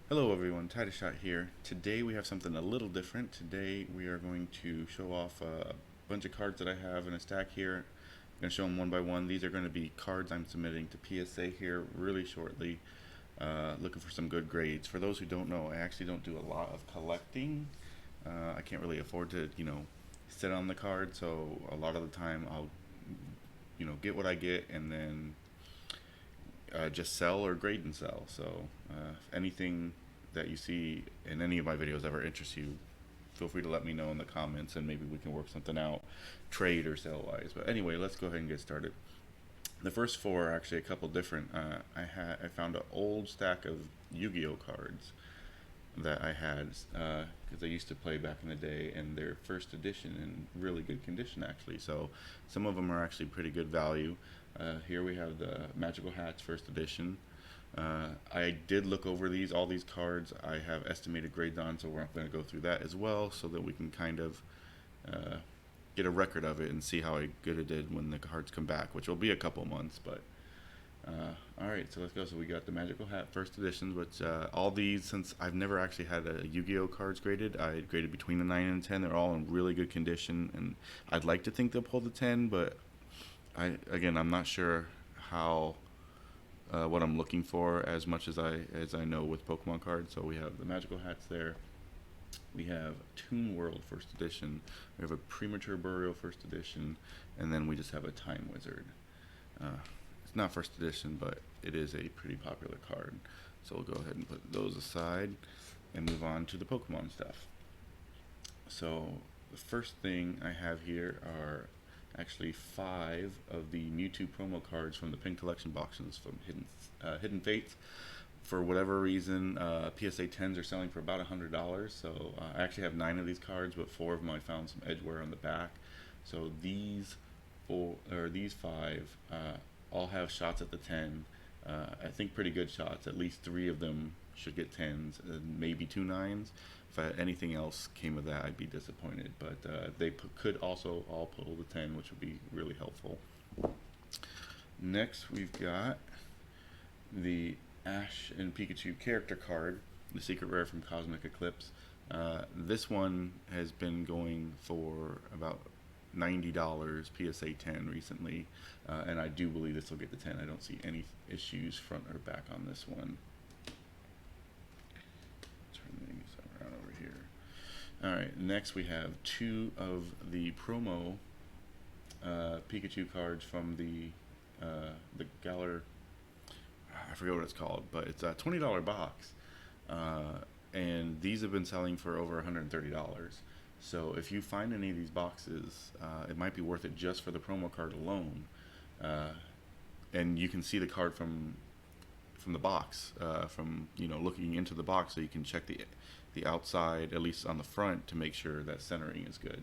Hello everyone, Titus Shot here. Today we have something a little different. Today we are going to show off a bunch of cards that I have in a stack here. I'm going to show them one by one. These are going to be cards I'm submitting to PSA here really shortly. Looking for some good grades. For those who don't know, I actually don't do a lot of collecting. I can't really afford to, sit on the card, so a lot of the time I'll, get what I get and then just sell or grade and sell. So if anything that you see in any of my videos ever interests you, feel free to let me know in the comments and maybe we can work something out, trade or sell wise. But anyway, let's go ahead and get started. The first four are actually a couple different. I found an old stack of Yu-Gi-Oh cards that I had because I used to play back in the day, and they're first edition in really good condition actually. So some of them are actually pretty good value. Here we have the Magical Hats first edition. I did look over all these cards. I have estimated grades on, so we're going to go through that as well, so that we can kind of uh, get a record of it and see how good it did when the cards come back, which will be a couple months, but alright, so let's go. So we got the Magical Hat first editions, which all these, since I've never actually had a Yu-Gi-Oh cards graded, I graded between the 9 and 10. They're all in really good condition, and I'd like to think they'll pull the 10, but I'm not sure how what I'm looking for as much as I know with Pokemon cards. So we have the Magical Hats there. We have Toon World first edition. We have a Premature Burial first edition, and then we just have a Time Wizard. Uh, it's not first edition, but it is a pretty popular card. So we'll go ahead and put those aside and move on to the Pokemon stuff. So the first thing I have here are actually 5 of the Mewtwo promo cards from the pin collection boxes from Hidden Fates. For whatever reason, PSA 10s are selling for about $100. So I actually have 9 of these cards, but 4 of them I found some edge wear on the back. So these 5 all have shots at the 10. I think pretty good shots. At least 3 of them should get 10s, and maybe 2 9s. If anything else came of that, I'd be disappointed. But could also all pull the 10, which would be really helpful. Next, we've got the Ash and Pikachu character card, the secret rare from Cosmic Eclipse. This one has been going for about $90 PSA 10 recently, and I do believe this will get the 10. I don't see any issues front or back on this one. Turn these around over here. Alright, next we have 2 of the promo Pikachu cards from the Galar. I forget what it's called, but it's a $20 box, and these have been selling for over $130. So if you find any of these boxes, it might be worth it just for the promo card alone, and you can see the card from the box, from looking into the box, so you can check the outside, at least on the front, to make sure that centering is good.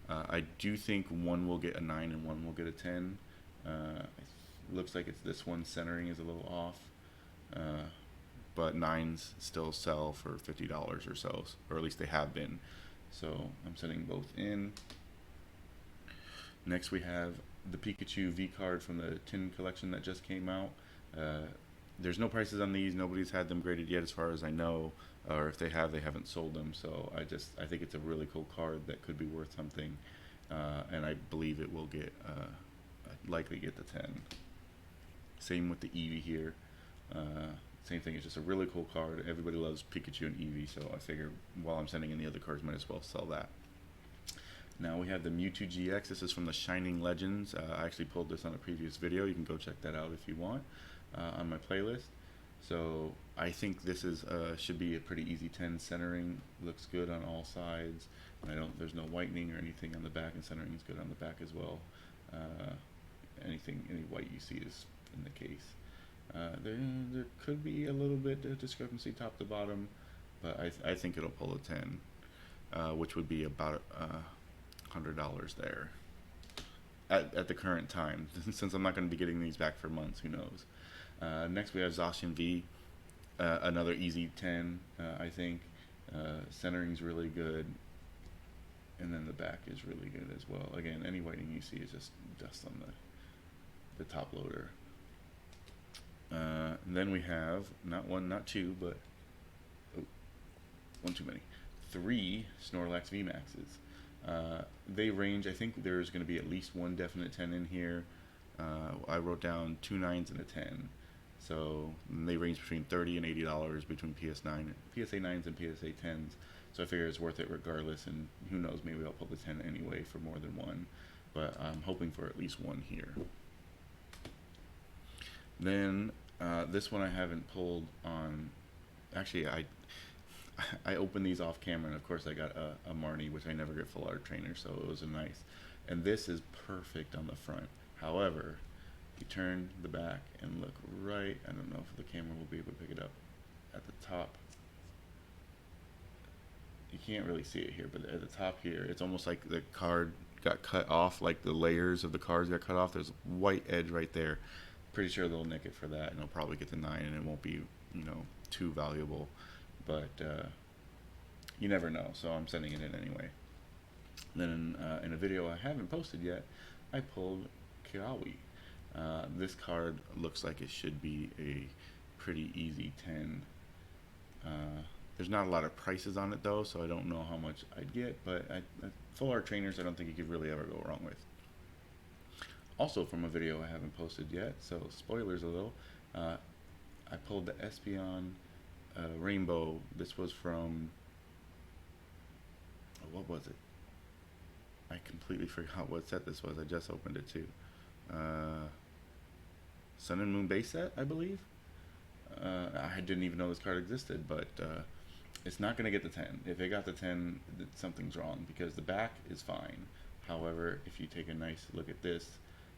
I do think one will get a 9 and one will get a 10. Looks like it's this one centering is a little off, but 9s still sell for $50 or so, or at least they have been. So I'm setting both in. Next we have the Pikachu V card from the tin collection that just came out. There's no prices on these. Nobody's had them graded yet, as far as I know, or if they have, they haven't sold them. So I think it's a really cool card that could be worth something, and I believe it will likely get the 10. Same with the Eevee here. Same thing. It's just a really cool card. Everybody loves Pikachu and Eevee, so I figure while I'm sending in the other cards, might as well sell that. Now we have the Mewtwo GX. This is from the Shining Legends. I actually pulled this on a previous video. You can go check that out if you want on my playlist. So I think this should be a pretty easy 10. Centering looks good on all sides. There's no whitening or anything on the back, and centering is good on the back as well. Any white you see is in the case. There could be a little bit of discrepancy top to bottom, but I think it'll pull a 10, which would be about $100 there at the current time. Since I'm not going to be getting these back for months, who knows. Next we have Zacian V, another easy 10, I think. Centering's really good, and then the back is really good as well. Again, any whitening you see is just dust on the top loader. Then we have not 1, not 2, but one too many, 3 Snorlax Vmaxes. They range, I think there's going to be at least one definite 10 in here. I wrote down 2 9s and a 10. So they range between $30 and $80 between PSA 9s and PSA 10s. So I figure it's worth it regardless, and who knows, maybe I'll pull the 10 anyway for more than one. But I'm hoping for at least one here. Then this one I haven't pulled on. Actually, I opened these off camera, and of course I got a Marnie, which I never get full art trainer, so it was a nice. And this is perfect on the front. However, you turn the back and look right, I don't know if the camera will be able to pick it up, at the top. You can't really see it here, but at the top here, it's almost like the card got cut off, like the layers of the cards got cut off. There's a white edge right there. Pretty sure they'll nick it for that, and they'll probably get the 9, and it won't be, you know, too valuable. But you never know, so I'm sending it in anyway. Then in a video I haven't posted yet, I pulled Kyawi. This card looks like it should be a pretty easy 10. There's not a lot of prices on it though, so I don't know how much I'd get, but full art trainers I don't think you could really ever go wrong with. Also from a video I haven't posted yet, so spoilers a little, I pulled the Espeon Rainbow. This was from, what was it? I completely forgot what set this was. I just opened it too. Sun and Moon base set, I believe. I didn't even know this card existed, but it's not going to get the 10. If it got the 10, something's wrong, because the back is fine. However, if you take a nice look at this,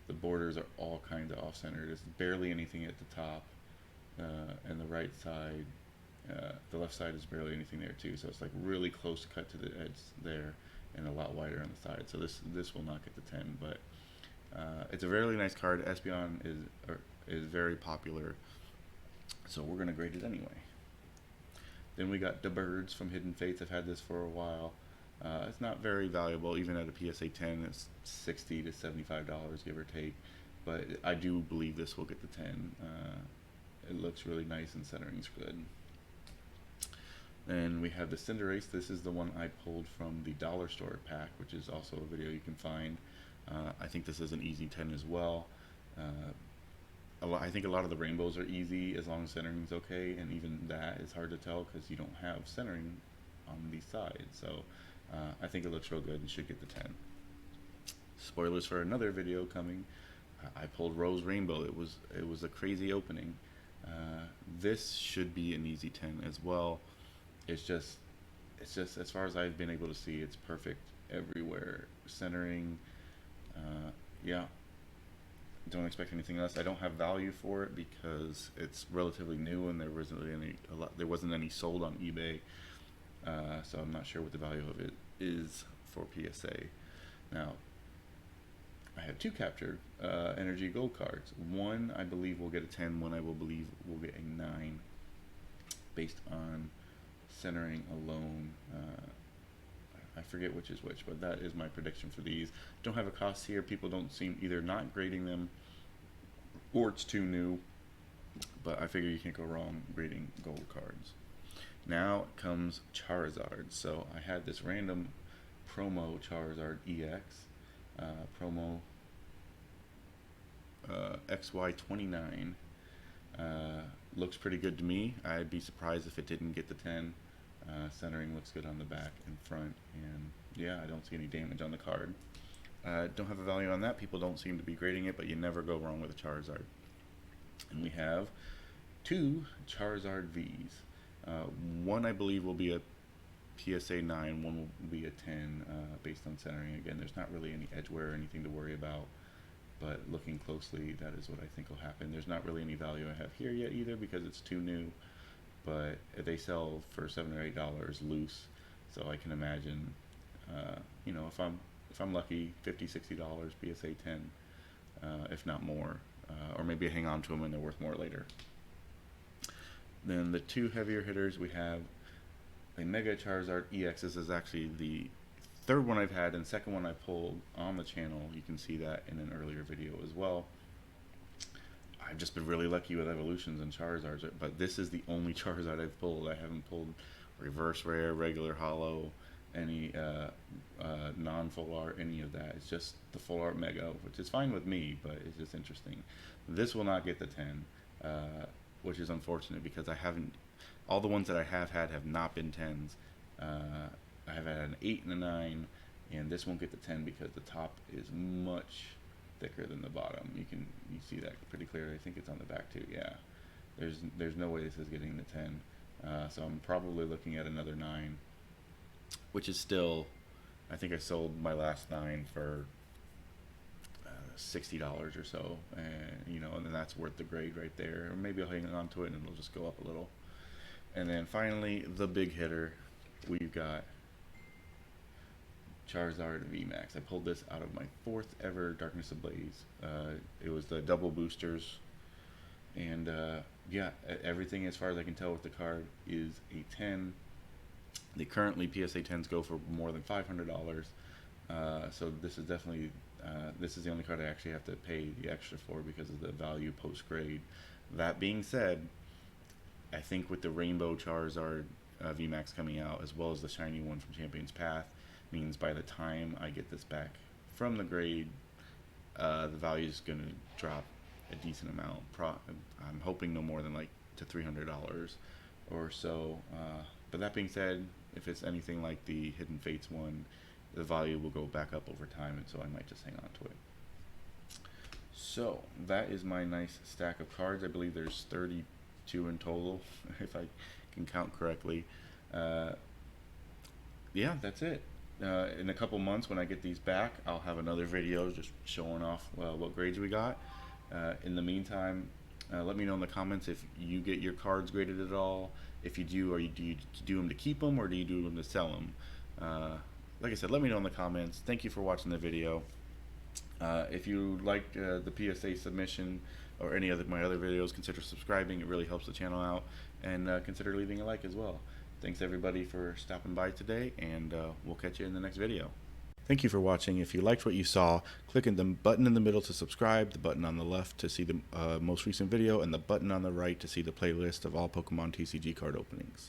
the borders are all kind of off-centered. There's barely anything at the top, and the right side, the left side is barely anything there too. So it's like really close cut to the edge there, and a lot wider on the side. So this will not get the 10, but it's a really nice card. Espeon is very popular, so we're gonna grade it anyway. Then we got the Birds from Hidden Fates. I've had this for a while. It's not very valuable, even at a PSA 10. It's $60 to $75, give or take. But I do believe this will get the 10. It looks really nice and centering's good. Then we have the Cinderace. This is the one I pulled from the dollar store pack, which is also a video you can find. I think this is an easy 10 as well. I think a lot of the rainbows are easy as long as centering's okay, and even that is hard to tell because you don't have centering on these sides. So I think it looks real good and should get the 10. Spoilers for another video coming. I pulled Rose Rainbow. It was a crazy opening. This should be an easy 10 as well. It's just as far as I've been able to see, it's perfect everywhere. Centering, yeah. Don't expect anything else. I don't have value for it because it's relatively new and there wasn't any sold on eBay. So I'm not sure what the value of it is for PSA. Now, I have 2 captured energy gold cards. One I believe will get a 10. One I believe will get a 9, based on centering alone. I forget which is which, but that is my prediction for these. Don't have a cost here. People don't seem either not grading them or it's too new, but I figure you can't go wrong grading gold cards. Now comes Charizard. So I had this random promo Charizard EX, promo XY29. Looks pretty good to me. I'd be surprised if it didn't get the 10. Centering looks good on the back and front, and yeah, I don't see any damage on the card. Don't have a value on that. People don't seem to be grading it, but you never go wrong with a Charizard. And we have 2 Charizard Vs. One I believe will be a PSA 9, one will be a 10, based on centering. Again, there's not really any edge wear or anything to worry about, but looking closely, that is what I think will happen. There's not really any value I have here yet either because it's too new, but they sell for $7 or $8 loose, so I can imagine, you know, if I'm lucky, $50, $60 PSA 10, if not more, or maybe I hang on to them and they're worth more later. Then the 2 heavier hitters, we have a Mega Charizard EX. This is actually the 3rd one I've had and 2nd one I pulled on the channel. You can see that in an earlier video as well. I've just been really lucky with evolutions and Charizards, but this is the only Charizard I've pulled. I haven't pulled reverse rare, regular holo, any non-full art, any of that. It's just the full art mega, which is fine with me, but it's just interesting. This will not get the 10, which is unfortunate because I haven't, all the ones that I have had have not been 10s. I have had an 8 and a 9, and this won't get the 10 because the top is much thicker than the bottom. You see that pretty clearly. I think it's on the back too. Yeah, there's no way this is getting the 10. So I'm probably looking at another 9, which is still, I think I sold my last 9 for $60 or so, and and then that's worth the grade right there. Or maybe I'll hang on to it and it'll just go up a little. And then finally, the big hitter, we've got Charizard Vmax. I pulled this out of my 4th ever Darkness Ablaze. It was the double boosters, and yeah, everything as far as I can tell with the card is a 10. The currently PSA 10s go for more than $500, so this is definitely this is the only card I actually have to pay the extra for because of the value post grade. That being said, I think with the Rainbow Charizard VMAX coming out, as well as the shiny one from Champion's Path, means by the time I get this back from the grade, the value is going to drop a decent amount. I'm hoping no more than like to $300 or so. But that being said, if it's anything like the Hidden Fates one, the value will go back up over time, and so I might just hang on to it. So that is my nice stack of cards. I believe there's 32 in total, if I can count correctly. Yeah, that's it. In a couple months, when I get these back, I'll have another video just showing off what grades we got. In the meantime, let me know in the comments if you get your cards graded at all. If you do, do you do them to keep them, or do you do them to sell them? Like I said, let me know in the comments. Thank you for watching the video. If you liked the PSA submission or any of my other videos, consider subscribing. It really helps the channel out. And consider leaving a like as well. Thanks everybody for stopping by today, and we'll catch you in the next video. Thank you for watching. If you liked what you saw, click on the button in the middle to subscribe, the button on the left to see the most recent video, and the button on the right to see the playlist of all Pokemon TCG card openings.